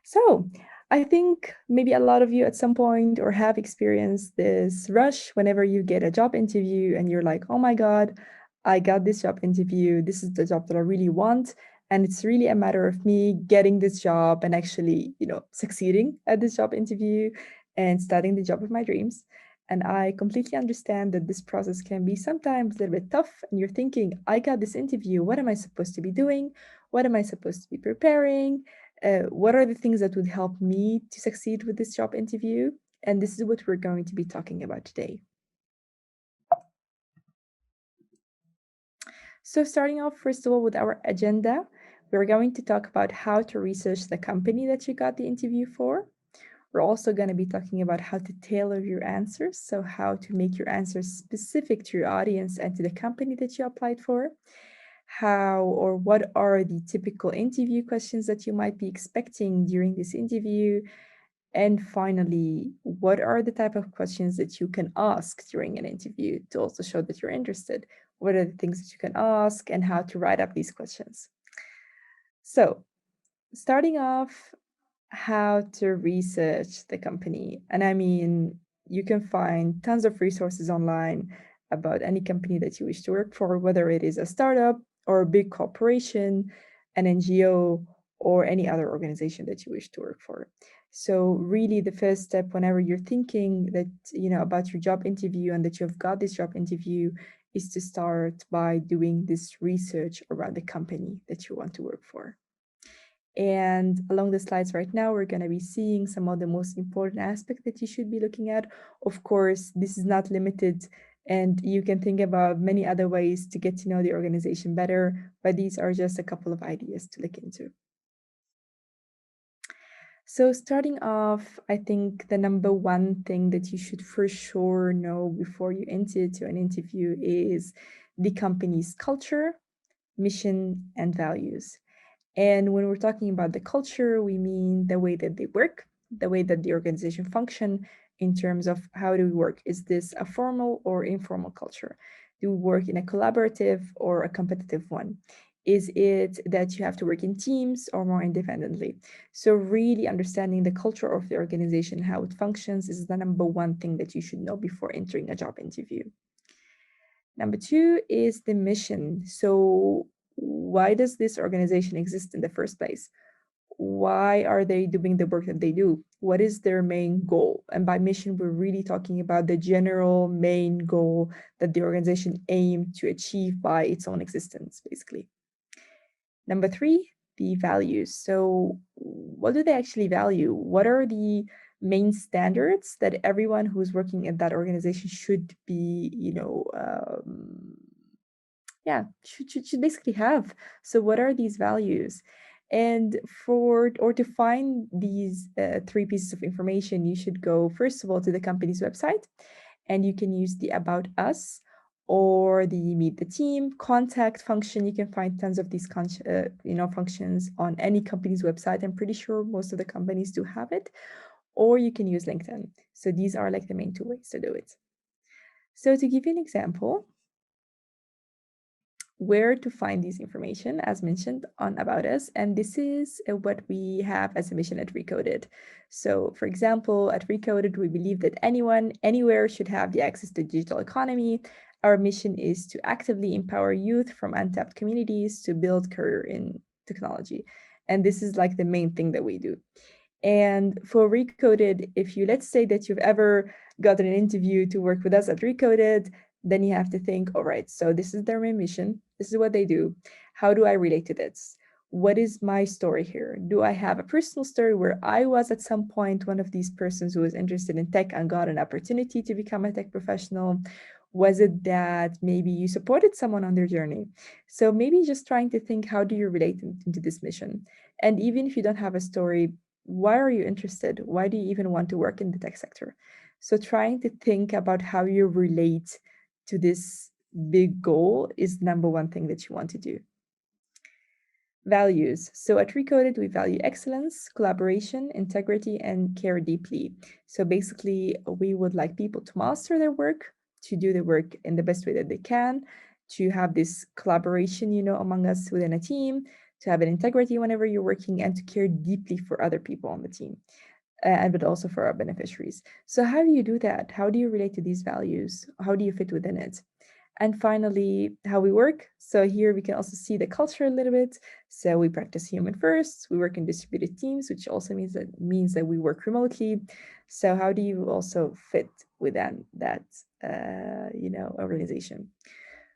So, I think maybe a lot of you at some point or have experienced this rush whenever you get a job interview and you're like, oh my God, I got this job interview. This is the job that I really want. And it's really a matter of me getting this job and actually, succeeding at this job interview and starting the job of my dreams. And I completely understand that this process can be sometimes a little bit tough. And you're thinking, I got this interview. What am I supposed to be doing? What am I supposed to be preparing? What are the things that would help me to succeed with this job interview? And this is what we're going to be talking about today. So, starting off, first of all, with our agenda, we're going to talk about how to research the company that you got the interview for. We're also going to be talking about how to tailor your answers, so how to make your answers specific to your audience and to the company that you applied for. How or what are the typical interview questions that you might be expecting during this interview? And finally, what are the type of questions that you can ask during an interview to also show that you're interested? What are the things that you can ask and how to write up these questions? So, starting off, how to research the company. And I mean, you can find tons of resources online about any company that you wish to work for, whether it is a startup or a big corporation, an NGO, or any other organization that you wish to work for. So really the first step whenever you're thinking that, about your job interview and that you've got this job interview is to start by doing this research around the company that you want to work for. And along the slides right now, we're going to be seeing some of the most important aspects that you should be looking at. Of course, this is not limited, and you can think about many other ways to get to know the organization better, but these are just a couple of ideas to look into. So, starting off, I think the number one thing that you should for sure know before you enter to an interview is the company's culture, mission, and values. And when we're talking about the culture, we mean the way that they work, the way that the organization function in terms of how do we work. Is this a formal or informal culture? Do we work in a collaborative or a competitive one? Is it that you have to work in teams or more independently? So really understanding the culture of the organization, how it functions, is the number one thing that you should know before entering a job interview. Number two is the mission. So, why does this organization exist in the first place? Why are they doing the work that they do? What is their main goal? And by mission, we're really talking about the general main goal that the organization aimed to achieve by its own existence, basically. Number three, the values. So, what do they actually value? What are the main standards that everyone who's working at that organization should be, should basically have. So, what are these values? And to find these three pieces of information, you should go first of all to the company's website, and you can use the About Us or the Meet the Team contact function. You can find tons of these functions on any company's website. I'm pretty sure most of the companies do have it. Or you can use LinkedIn. So these are like the main two ways to do it. So to give you an example, where to find this information, as mentioned on About Us. And this is what we have as a mission at Recoded. So, for example, at Recoded, we believe that anyone, anywhere should have the access to digital economy. Our mission is to actively empower youth from untapped communities to build career in technology. And this is like the main thing that we do. And for Recoded, if you let's say that you've ever gotten an interview to work with us at Recoded, then you have to think, all right, so this is their main mission. This is what they do. How do I relate to this? What is my story here? Do I have a personal story where I was at some point one of these persons who was interested in tech and got an opportunity to become a tech professional? Was it that maybe you supported someone on their journey? So maybe just trying to think, how do you relate into this mission? And even if you don't have a story, why are you interested? Why do you even want to work in the tech sector? So trying to think about how you relate to this big goal is number one thing that you want to do. Values. So at Recoded, we value excellence, collaboration, integrity, and care deeply. So basically, we would like people to master their work, to do the work in the best way that they can, to have this collaboration, among us within a team, to have an integrity whenever you're working, and to care deeply for other people on the team, and but also for our beneficiaries. So how do you do that? How do you relate to these values? How do you fit within it? And finally, how we work. So here we can also see the culture a little bit. So we practice human first. We work in distributed teams, which also means that we work remotely. So how do you also fit within that organization?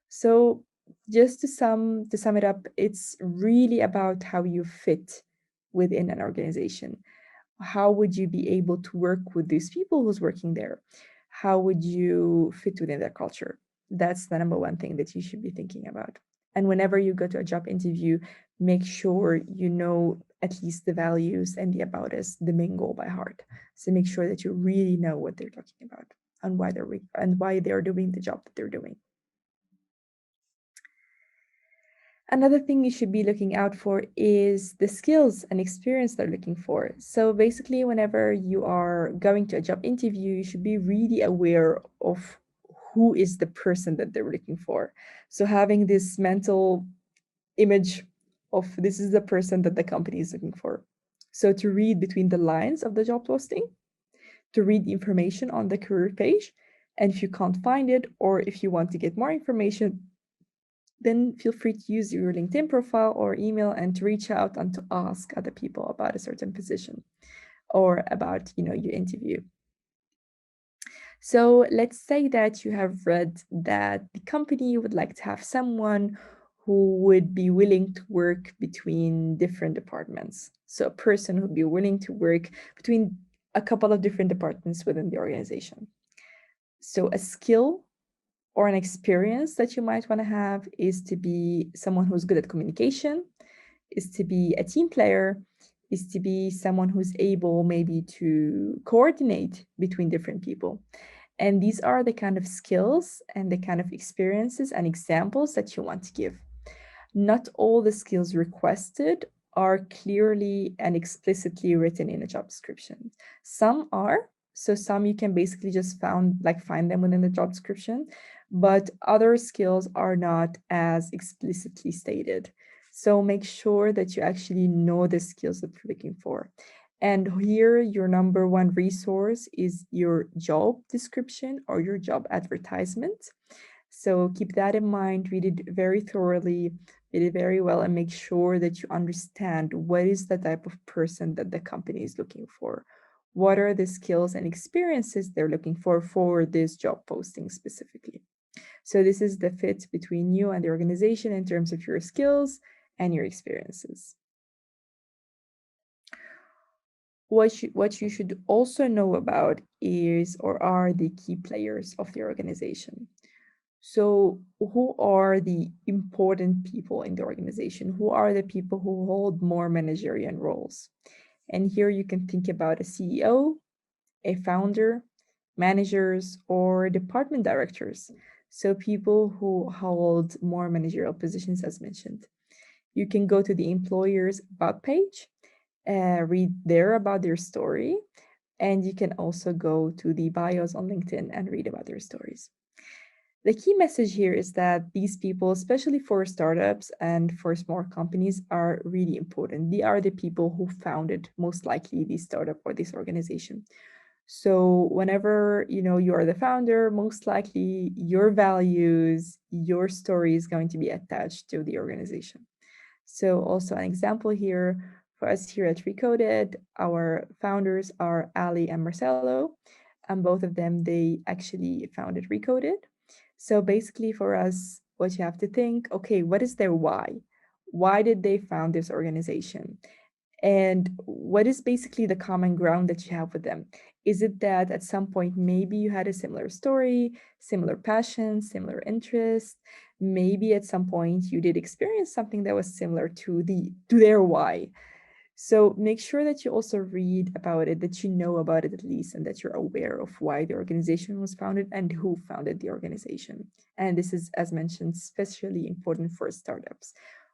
So just to sum it up, it's really about how you fit within an organization. How would you be able to work with these people who's working there? How would you fit within their culture? That's the number one thing that you should be thinking about. And whenever you go to a job interview, make sure you know at least the values and the about us, the main goal by heart. So make sure that you really know what they're talking about and why they're doing the job that they're doing. Another thing you should be looking out for is the skills and experience they're looking for. So basically, whenever you are going to a job interview, you should be really aware of who is the person that they're looking for. So having this mental image of this is the person that the company is looking for. So to read between the lines of the job posting, to read the information on the career page, and if you can't find it or if you want to get more information, then feel free to use your LinkedIn profile or email and to reach out and to ask other people about a certain position or about your interview. So let's say that you have read that the company would like to have someone who would be willing to work between different departments. So a person who would be willing to work between a couple of different departments within the organization. So a skill or an experience that you might want to have is to be someone who's good at communication, is to be a team player, is to be someone who's able maybe to coordinate between different people. And these are the kind of skills and the kind of experiences and examples that you want to give. Not all the skills requested are clearly and explicitly written in a job description. Some are, so some you can basically just find them within the job description, but other skills are not as explicitly stated. So make sure that you actually know the skills that you're looking for. And here, your number one resource is your job description or your job advertisement. So keep that in mind, read it very thoroughly, read it very well, and make sure that you understand what is the type of person that the company is looking for. What are the skills and experiences they're looking for this job posting specifically? So this is the fit between you and the organization in terms of your skills and your experiences. What you should also know about is or are the key players of the organization. So, who are the important people in the organization? Who are the people who hold more managerial roles? And here you can think about a CEO, a founder, managers, or department directors. So, people who hold more managerial positions, as mentioned. You can go to the employer's about page, read there about their story, and you can also go to the bios on LinkedIn and read about their stories. The key message here is that these people, especially for startups and for small companies, are really important. They are the people who founded most likely this startup or this organization. So whenever you are the founder, most likely your values, your story is going to be attached to the organization. So also an example here for us here at Recoded, our founders are Ali and Marcelo, and both of them, they actually founded Recoded. So basically for us, what you have to think, okay, what is their why? Why did they found this organization? And what is basically the common ground that you have with them? Is it that at some point maybe you had a similar story, similar passion, similar interest? Maybe at some point you did experience something that was similar to their why. So make sure that you also read about it, that you know about it at least, and that you're aware of why the organization was founded and who founded the organization. And this is, as mentioned, especially important for startups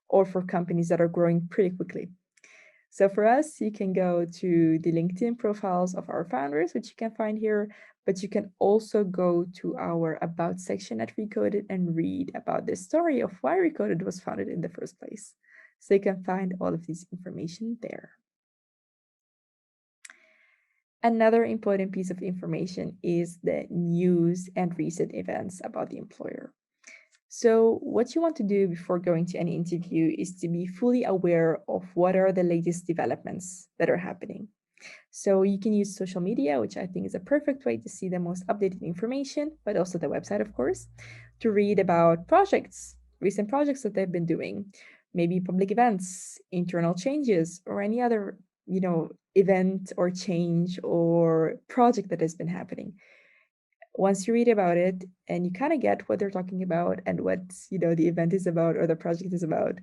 or for companies that are growing pretty quickly. So for us, you can go to the LinkedIn profiles of our founders, which you can find here, but you can also go to our About section at Recoded and read about the story of why Recoded was founded in the first place. So you can find all of this information there. Another important piece of information is the news and recent events about the employer. So, what you want to do before going to any interview is to be fully aware of what are the latest developments that are happening. So, you can use social media, which I think is a perfect way to see the most updated information, but also the website, of course, to read about projects, recent projects that they've been doing, maybe public events, internal changes, or any other, event or change or project that has been happening. Once you read about it and you kind of get what they're talking about and what the event is about or the project is about,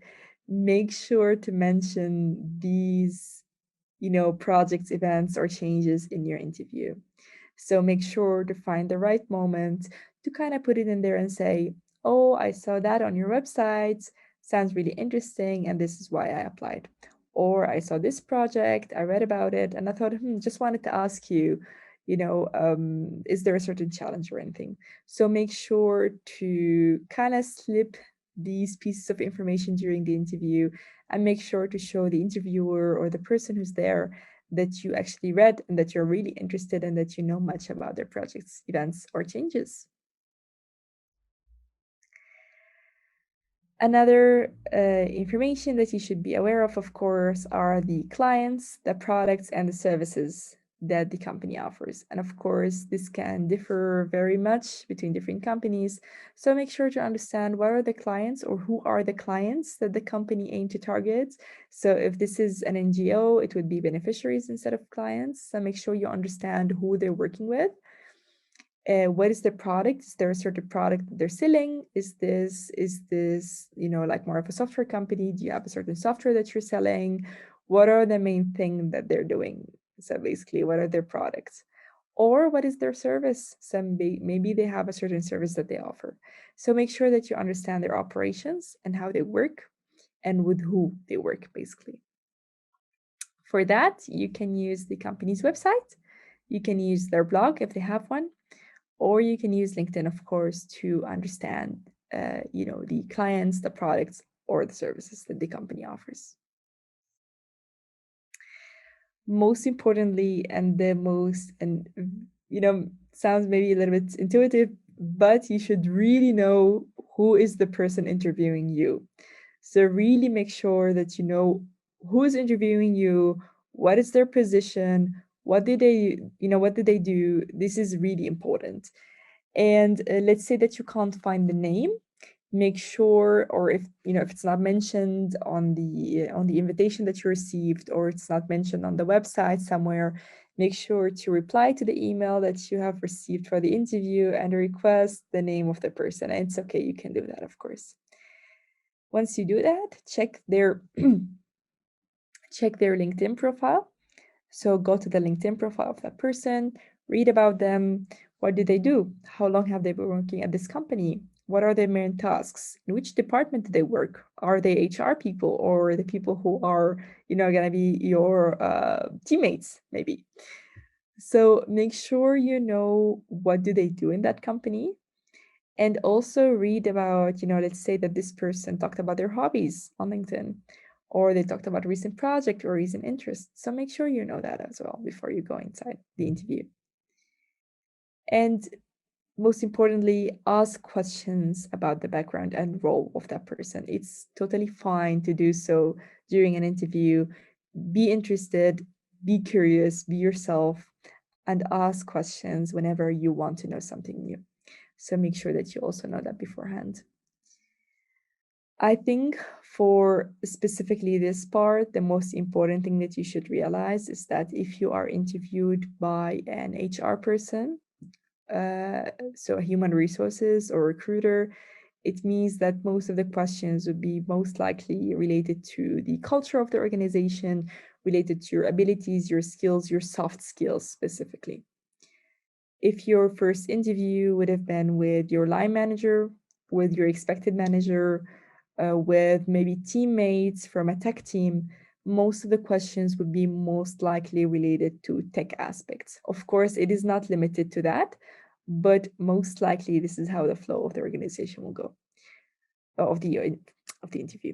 make sure to mention these projects, events, or changes in your interview. So make sure to find the right moment to kind of put it in there and say, oh, I saw that on your website, sounds really interesting, and this is why I applied. Or I saw this project, I read about it, and I thought, just wanted to ask you, is there a certain challenge or anything? So make sure to kind of slip these pieces of information during the interview and make sure to show the interviewer or the person who's there that you actually read and that you're really interested and that you know much about their projects, events, or changes. Another information that you should be aware of course, are the clients, the products, and the services that the company offers. And of course, this can differ very much between different companies. So make sure to understand what are the clients or who are the clients that the company aim to target. So if this is an NGO, it would be beneficiaries instead of clients. So make sure you understand who they're working with. What is the product? Is there a certain product that they're selling? Is this like more of a software company? Do you have a certain software that you're selling? What are the main thing that they're doing? So basically, what are their products? Or what is their service? Maybe they have a certain service that they offer. So make sure that you understand their operations and how they work and with who they work, basically. For that, you can use the company's website. You can use their blog if they have one, or you can use LinkedIn, of course, to understand, the clients, the products, or the services that the company offers. Most importantly, and the most, and sounds maybe a little bit intuitive, but you should really know who is the person interviewing you. So really make sure that you know who is interviewing you, what is their position, what did they do. This is really important. And let's say that you can't find the name, make sure, or if it's not mentioned on the invitation that you received, or it's not mentioned on the website somewhere, make sure to reply to the email that you have received for the interview and request the name of the person. And it's okay, you can do that, of course. Once you do that, check their check their LinkedIn profile. So go to the LinkedIn profile of that person, read about them. What do they do? How long have they been working at this company? What are their main tasks? In which department do they work? Are they HR people or the people who are, going to be your teammates, maybe? So make sure you know what do they do in that company, and also read about, let's say that this person talked about their hobbies on LinkedIn, or they talked about a recent project or recent interest. So make sure you know that as well before you go inside the interview. And most importantly, ask questions about the background and role of that person. It's totally fine to do so during an interview. Be interested, be curious, be yourself, and ask questions whenever you want to know something new. So make sure that you also know that beforehand. I think for specifically this part, the most important thing that you should realize is that if you are interviewed by an HR person, so a human resources or recruiter, it means that most of the questions would be most likely related to the culture of the organization, related to your abilities, your skills, your soft skills specifically. If your first interview would have been with your line manager, with your expected manager, with maybe teammates from a tech team, most of the questions would be most likely related to tech aspects. Of course, it is not limited to that, but most likely this is how the flow of the organization will go, of the interview.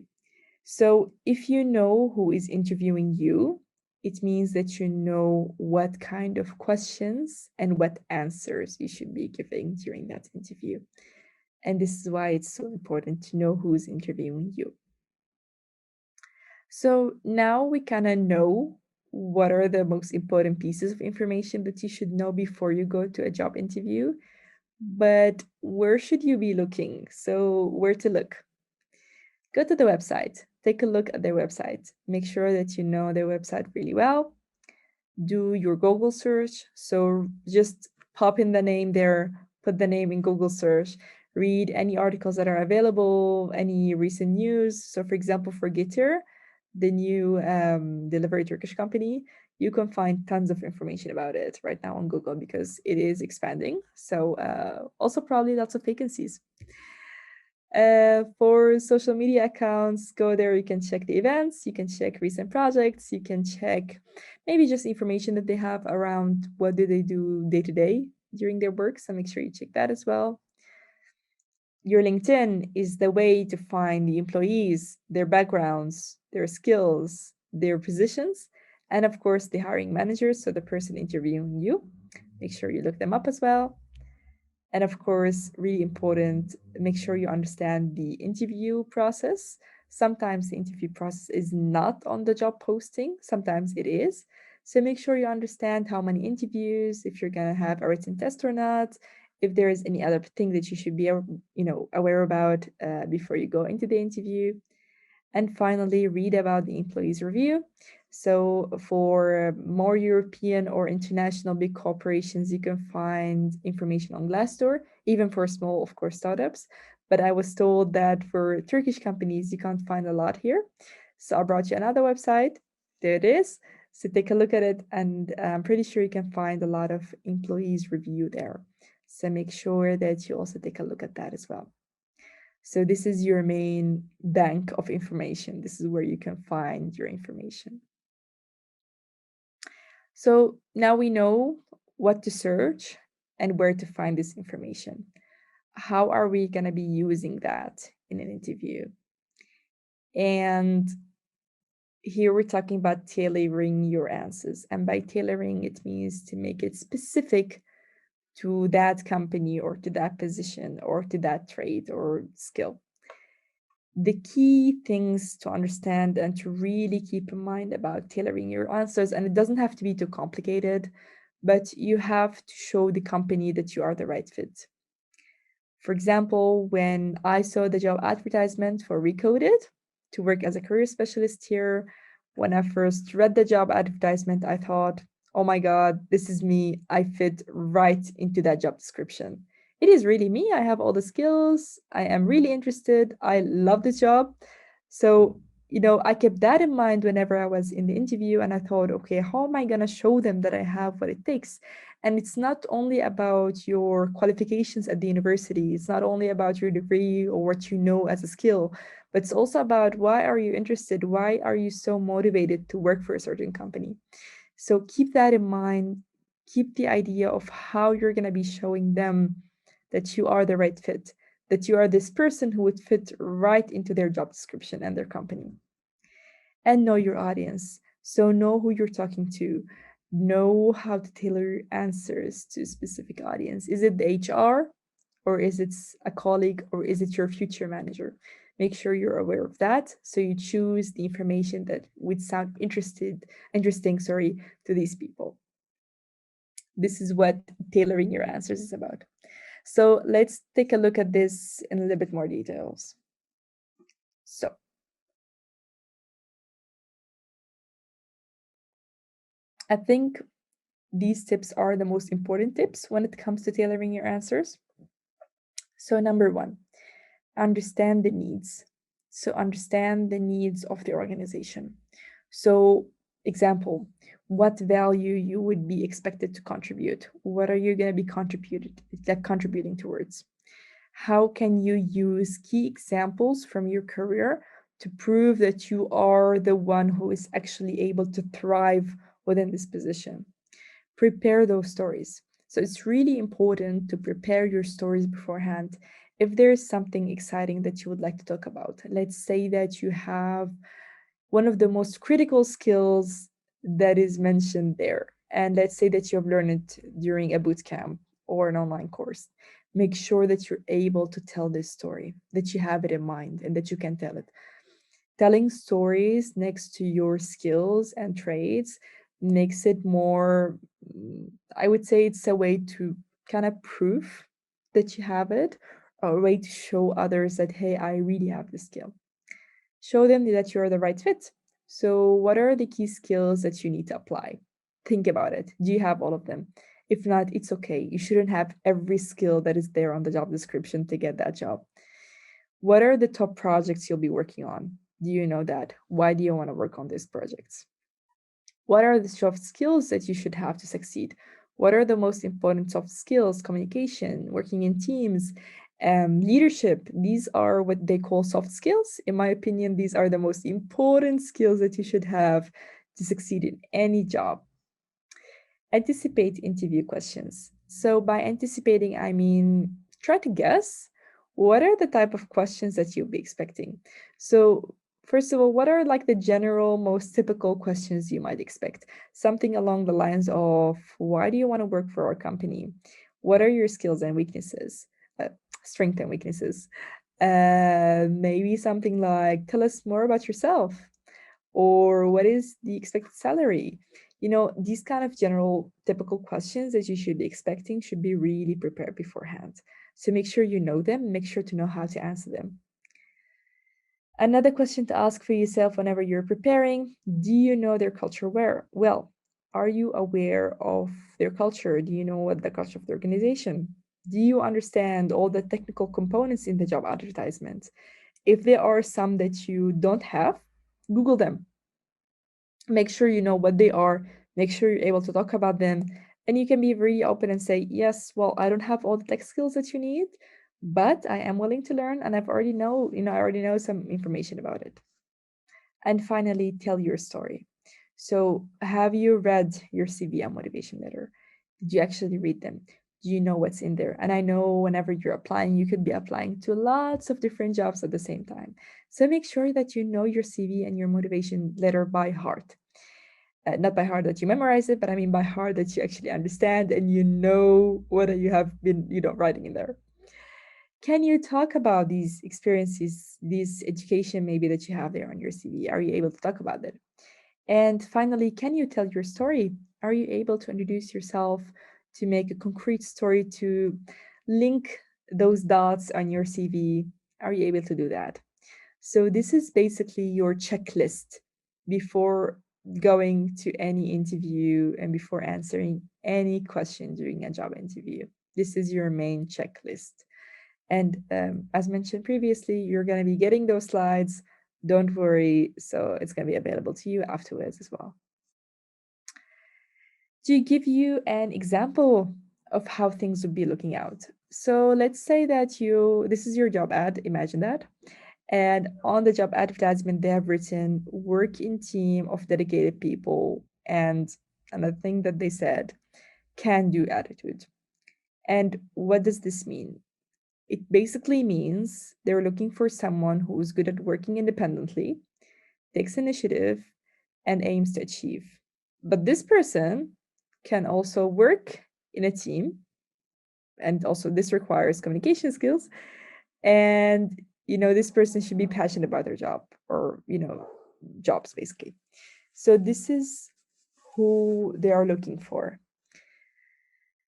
So if you know who is interviewing you, it means that you know what kind of questions and what answers you should be giving during that interview. And this is why it's so important to know who is interviewing you. So now we kind of know what are the most important pieces of information that you should know before you go to a job interview. But where should you be looking? So, where to look? Go to the website, take a look at their website, make sure that you know their website really well. Do your Google search. So just pop in the name there, put the name in Google search, read any articles that are available, any recent news. So, for example, for Getir, the new delivery Turkish company, you can find tons of information about it right now on Google because it is expanding. So, also probably lots of vacancies. For social media accounts, go there. You can check the events, you can check recent projects, you can check maybe just information that they have around what do they do day to day during their work. So make sure you check that as well. Your LinkedIn is the way to find the employees, their backgrounds, their skills, their positions, and of course, the hiring managers. So the person interviewing you. Make sure you look them up as well. And of course, really important, make sure you understand the interview process. Sometimes the interview process is not on the job posting, sometimes it is. So make sure you understand how many interviews, if you're going to have a written test or not, if there is any other thing that you should be aware about before you go into the interview. And finally, read about the employees review. So, for more European or international big corporations, you can find information on Glassdoor, even for small, of course, startups. But I was told that for Turkish companies, you can't find a lot here. So, I brought you another website. There it is. So, take a look at it, and I'm pretty sure you can find a lot of employees review there. So, make sure that you also take a look at that as well. So this is your main bank of information. This is where you can find your information. So now we know what to search and where to find this information. How are we going to be using that in an interview? And here we're talking about tailoring your answers. And by tailoring, it means to make it specific to that company or to that position or to that trait or skill. The key things to understand and to really keep in mind about tailoring your answers, and it doesn't have to be too complicated, but you have to show the company that you are the right fit. For example, when I saw the job advertisement for Recoded to work as a career specialist here, when I first read the job advertisement, I thought, oh my God, this is me. I fit right into that job description. It is really me. I have all the skills. I am really interested. I love this job. So, I kept that in mind whenever I was in the interview, and I thought, okay, how am I going to show them that I have what it takes? And it's not only about your qualifications at the university, it's not only about your degree or what you know as a skill, but it's also about why are you interested? Why are you so motivated to work for a certain company? So keep that in mind. Keep the idea of how you're going to be showing them that you are the right fit, that you are this person who would fit right into their job description and their company. And know your audience. So know who you're talking to. Know how to tailor answers to a specific audience. Is it the HR, or is it a colleague, or is it your future manager? Make sure you're aware of that so you choose the information that would sound interesting, to these people. This is what tailoring your answers is about. So let's take a look at this in a little bit more details. So I think these tips are the most important tips when it comes to tailoring your answers. So, number one, understand the needs. So, understand the needs of the organization. So, example, what value you would be expected to contribute? What are you going to be contributing towards? How can you use key examples from your career to prove that you are the one who is actually able to thrive within this position? Prepare those stories. So it's really important to prepare your stories beforehand If there's something exciting that you would like to talk about, let's say that you have one of the most critical skills that is mentioned there, and let's say that you have learned it during a boot camp or an online course, make sure that you're able to tell this story, that you have it in mind and that you can tell it. Telling stories next to your skills and traits makes it more, I would say it's a way to kind of prove that you have it, or a way to show others that, hey, I really have the skill. Show them that you're the right fit. So, what are the key skills that you need to apply? Think about it. Do you have all of them? If not, it's okay. You shouldn't have every skill that is there on the job description to get that job. What are the top projects you'll be working on? Do you know that? Why do you want to work on these projects? What are the soft skills that you should have to succeed? What are the most important soft skills? Communication, working in teams, leadership. These are what they call soft skills. In my opinion, these are the most important skills that you should have to succeed in any job. Anticipate interview questions. So by anticipating, I mean try to guess what are the type of questions that you'll be expecting. So first of all, what are like the general most typical questions you might expect? Something along the lines of why do you want to work for our company? What are your skills and weaknesses? Strengths and weaknesses. Maybe something like tell us more about yourself, or what is the expected salary? These kind of general typical questions that you should be expecting should be really prepared beforehand. So make sure you know them, make sure to know how to answer them. Another question to ask for yourself whenever you're preparing: do you know their culture well? Are you aware of their culture? Do you know what the culture of the organization? Do you understand all the technical components in the job advertisement? If there are some that you don't have, Google them. Make sure you know what they are, make sure you're able to talk about them, and you can be really open and say, yes, well, I don't have all the tech skills that you need, but I am willing to learn, and I already know some information about it. And finally, tell your story. So have you read your CV and motivation letter? Did you actually read them? Do you know what's in there? And I know whenever you're applying, you could be applying to lots of different jobs at the same time. So make sure that you know your CV and your motivation letter by heart. Not by heart that you memorize it, but I mean by heart that you actually understand and you know what you have been, writing in there. Can you talk about these experiences, these education maybe that you have there on your CV? Are you able to talk about that? And finally, can you tell your story? Are you able to introduce yourself, to make a concrete story, to link those dots on your CV? Are you able to do that? So, this is basically your checklist before going to any interview and before answering any question during a job interview. This is your main checklist. And as mentioned previously, you're going to be getting those slides. Don't worry. So it's going to be available to you afterwards as well. To give you an example of how things would be looking out. So let's say that this is your job ad, imagine that. And on the job advertisement, they have written work in team of dedicated people. And another thing that they said, can do attitude. And what does this mean? It basically means they're looking for someone who's good at working independently, takes initiative, and aims to achieve. But this person can also work in a team, and also this requires communication skills. And this person should be passionate about their job, or jobs basically. So this is who they are looking for.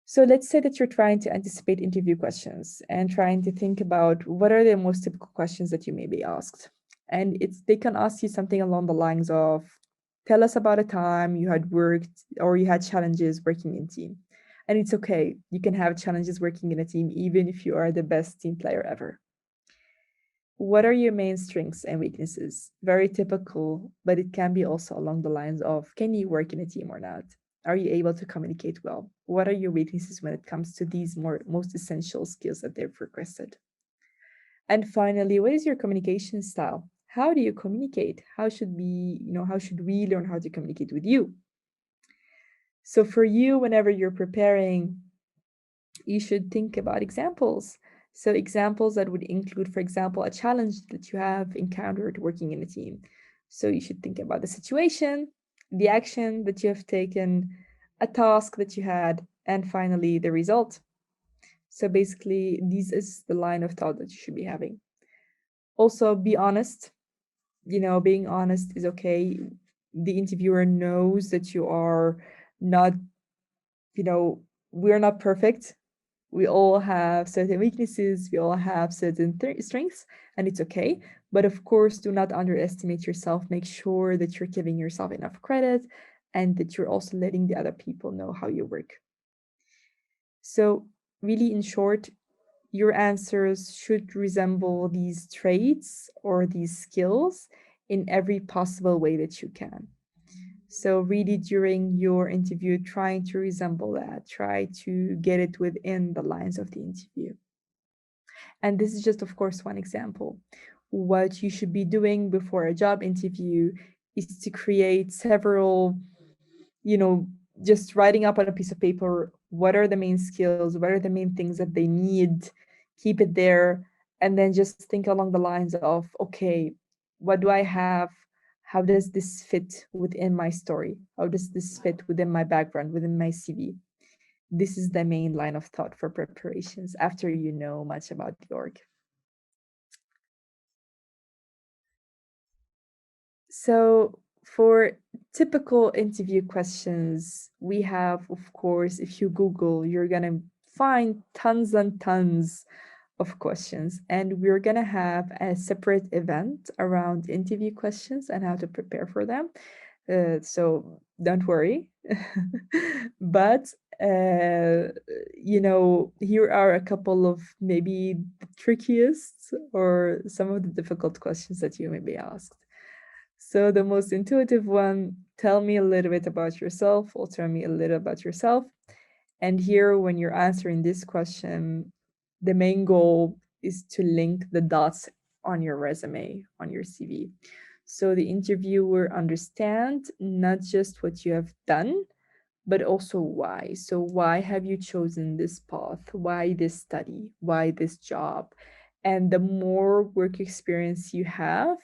So let's say that you're trying to anticipate interview questions and trying to think about what are the most typical questions that you may be asked. And they can ask you something along the lines of, tell us about a time you had worked or you had challenges working in team. And it's okay. You can have challenges working in a team even if you are the best team player ever. What are your main strengths and weaknesses? Very typical, but it can be also along the lines of, can you work in a team or not? Are you able to communicate well? What are your weaknesses when it comes to these most essential skills that they've requested? And finally, what is your communication style? How do you communicate? How should we learn how to communicate with you? So for you, whenever you're preparing, you should think about examples. So examples that would include, for example, a challenge that you have encountered working in a team. So you should think about the situation, the action that you have taken, a task that you had, and finally the result. So basically, this is the line of thought that you should be having. Also, be honest. Being honest is okay. The interviewer knows that you are not, we're not perfect. We all have certain weaknesses, we all have certain strengths, and it's okay. But of course, do not underestimate yourself. Make sure that you're giving yourself enough credit and that you're also letting the other people know how you work. So, really, in short, your answers should resemble these traits or these skills in every possible way that you can. So, really, during your interview, trying to resemble that, try to get it within the lines of the interview. And this is just, of course, one example. What you should be doing before a job interview is to create several, you know, just writing up on a piece of paper what are the main skills, what are the main things that they need, keep it there, and then just think along the lines of, okay, what do I have? How does this fit within my story? How does this fit within my background, within my CV? This is the main line of thought for preparations after you know much about the org. So, for typical interview questions, we have, of course, if you Google, you're going to find tons and tons of questions. And we're going to have a separate event around interview questions and how to prepare for them. So, don't worry. But, here are a couple of maybe the trickiest or some of the difficult questions that you may be asked. So the most intuitive one, tell me a little bit about yourself, or tell me a little about yourself. And here, when you're answering this question, the main goal is to link the dots on your resume, on your CV. So the interviewer understand not just what you have done, but also why. So why have you chosen this path? Why this study? Why this job? And the more work experience you have,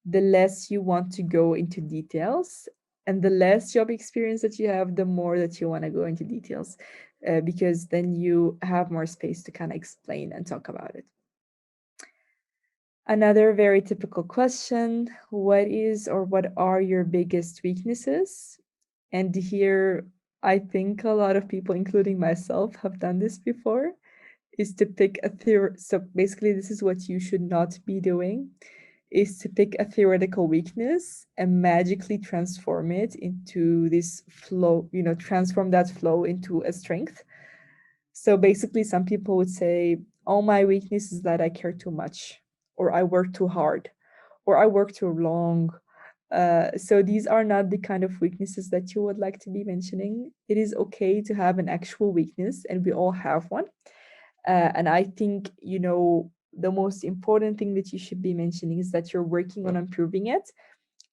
the less you want to go into details, and the less job experience that you have, the more that you want to go into details, because then you have more space to kind of explain and talk about it. Another very typical question, what is or what are your biggest weaknesses? And here, I think a lot of people, including myself, have done this before, is to pick a theory. So basically, this is what you should not be doing, is to pick a theoretical weakness and magically transform it into this flow, transform that flow into a strength. So basically, some people would say, oh, my weakness is that I care too much, or I work too hard, or I work too long. So these are not the kind of weaknesses that you would like to be mentioning. It is okay to have an actual weakness, and we all have one. And I think, the most important thing that you should be mentioning is that you're working on improving it,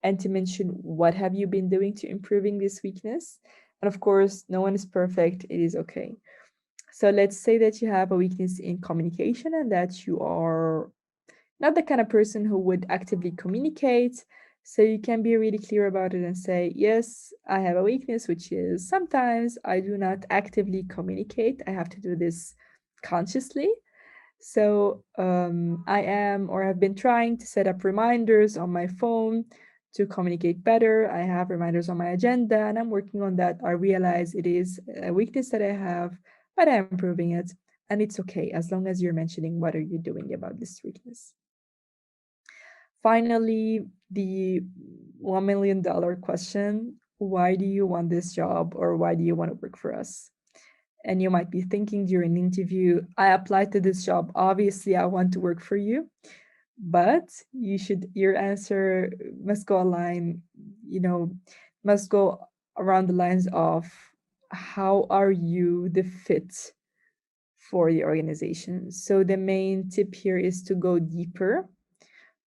and to mention what have you been doing to improving this weakness. And of course, no one is perfect. It is okay. So let's say that you have a weakness in communication and that you are not the kind of person who would actively communicate. So you can be really clear about it and say, yes, I have a weakness, which is sometimes I do not actively communicate. I have to do this consciously. So I am or have been trying to set up reminders on my phone to communicate better. I have reminders on my agenda and I'm working on that. I realize it is a weakness that I have, but I'm improving it. And it's okay as long as you're mentioning what are you doing about this weakness. Finally, the $1 million question, why do you want this job or why do you want to work for us? And you might be thinking during the interview, I applied to this job. Obviously, I want to work for you. But your answer must go must go around the lines of how are you the fit for the organization? So the main tip here is to go deeper,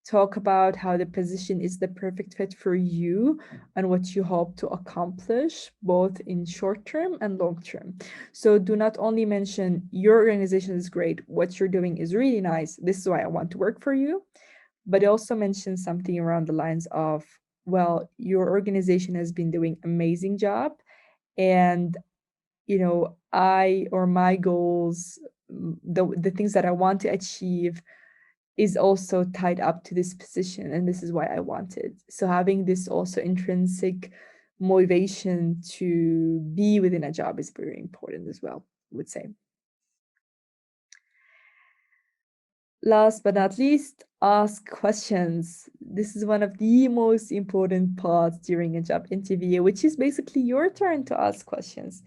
talk about how the position is the perfect fit for you and what you hope to accomplish, both in short term and long term. So do not only mention your organization is great, what you're doing is really nice, this is why I want to work for you, but also mention something around the lines of, well, your organization has been doing amazing job, and I or my goals, the things that I want to achieve is also tied up to this position, and this is why I want it. So having this also intrinsic motivation to be within a job is very important as well, I would say. Last but not least, ask questions. This is one of the most important parts during a job interview, which is basically your turn to ask questions.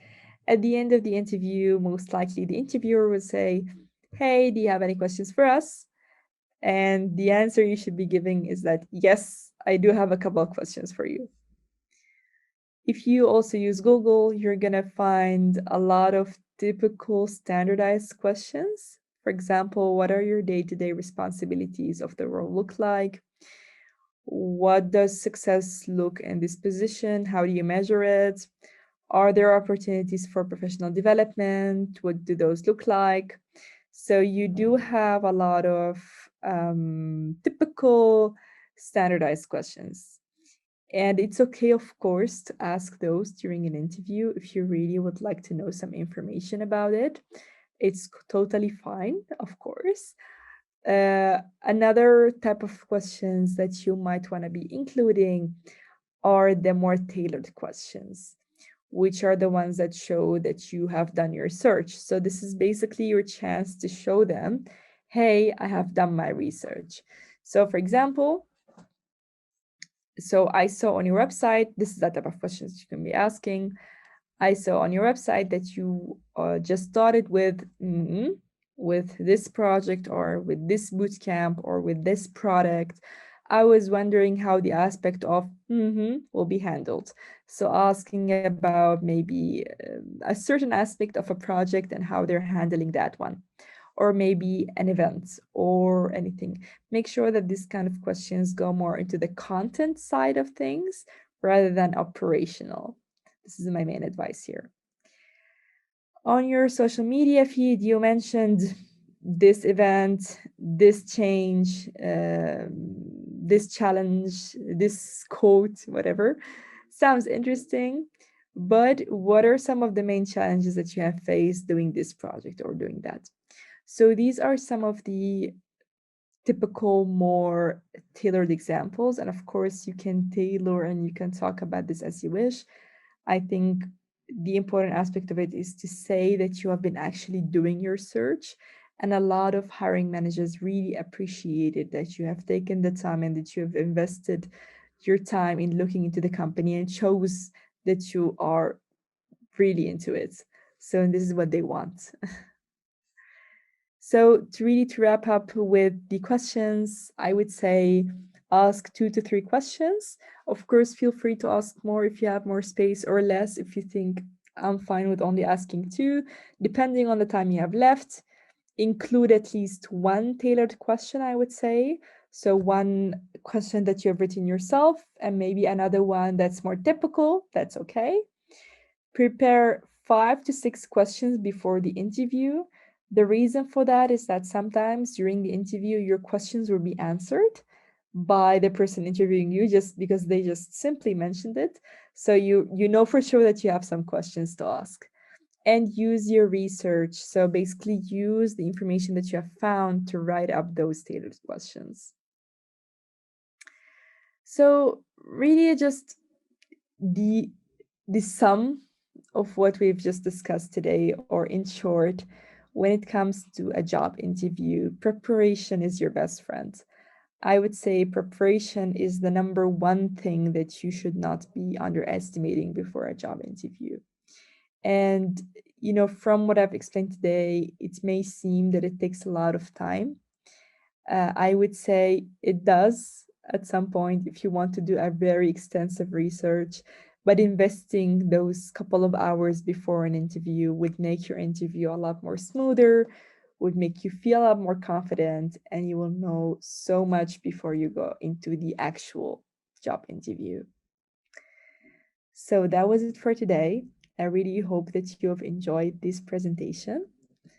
At the end of the interview, most likely the interviewer will say, "Hey, do you have any questions for us?" And the answer you should be giving is that, "Yes, I do have a couple of questions for you." If you also use Google, you're going to find a lot of typical standardized questions. For example, what are your day-to-day responsibilities of the role look like? What does success look in this position? How do you measure it? Are there opportunities for professional development? What do those look like? So you do have a lot of typical standardized questions. And it's okay, of course, to ask those during an interview if you really would like to know some information about it. It's totally fine, of course. Another type of questions that you might want to be including are the more tailored questions, which are the ones that show that you have done your search. So this is basically your chance to show them, hey, I have done my research. So for example, I saw on your website, this is the type of questions you can be asking. I saw on your website that you just started with this project or with this bootcamp or with this product. I was wondering how the aspect of will be handled. So asking about maybe a certain aspect of a project and how they're handling that one, or maybe an event or anything. Make sure that these kind of questions go more into the content side of things rather than operational. This is my main advice here. On your social media feed, you mentioned this event, this change, this challenge, this quote, whatever. Sounds interesting. But what are some of the main challenges that you have faced doing this project or doing that? So these are some of the typical, more tailored examples. And of course, you can tailor and you can talk about this as you wish. I think the important aspect of it is to say that you have been actually doing your search. And a lot of hiring managers really appreciated that you have taken the time and that you have invested your time in looking into the company and shows that you are really into it. So, and this is what they want. So to wrap up with the questions, I would say ask 2 to 3 questions. Of course, feel free to ask more if you have more space, or less if you think I'm fine with only asking 2, depending on the time you have left. Include at least one tailored question, I would say. So one question that you have written yourself and maybe another one that's more typical, that's okay. Prepare 5 to 6 questions before the interview. The reason for that is that sometimes during the interview, your questions will be answered by the person interviewing you just because they just simply mentioned it. So you know for sure that you have some questions to ask. And use your research. So basically use the information that you have found to write up those tailored questions. So really just the the sum of what we've just discussed today, or in short, when it comes to a job interview, preparation is your best friend. I would say preparation is the number one thing that you should not be underestimating before a job interview. And, from what I've explained today, it may seem that it takes a lot of time. I would say it does at some point if you want to do a very extensive research, but investing those couple of hours before an interview would make your interview a lot more smoother, would make you feel a lot more confident, and you will know so much before you go into the actual job interview. So that was it for today. I really hope that you have enjoyed this presentation.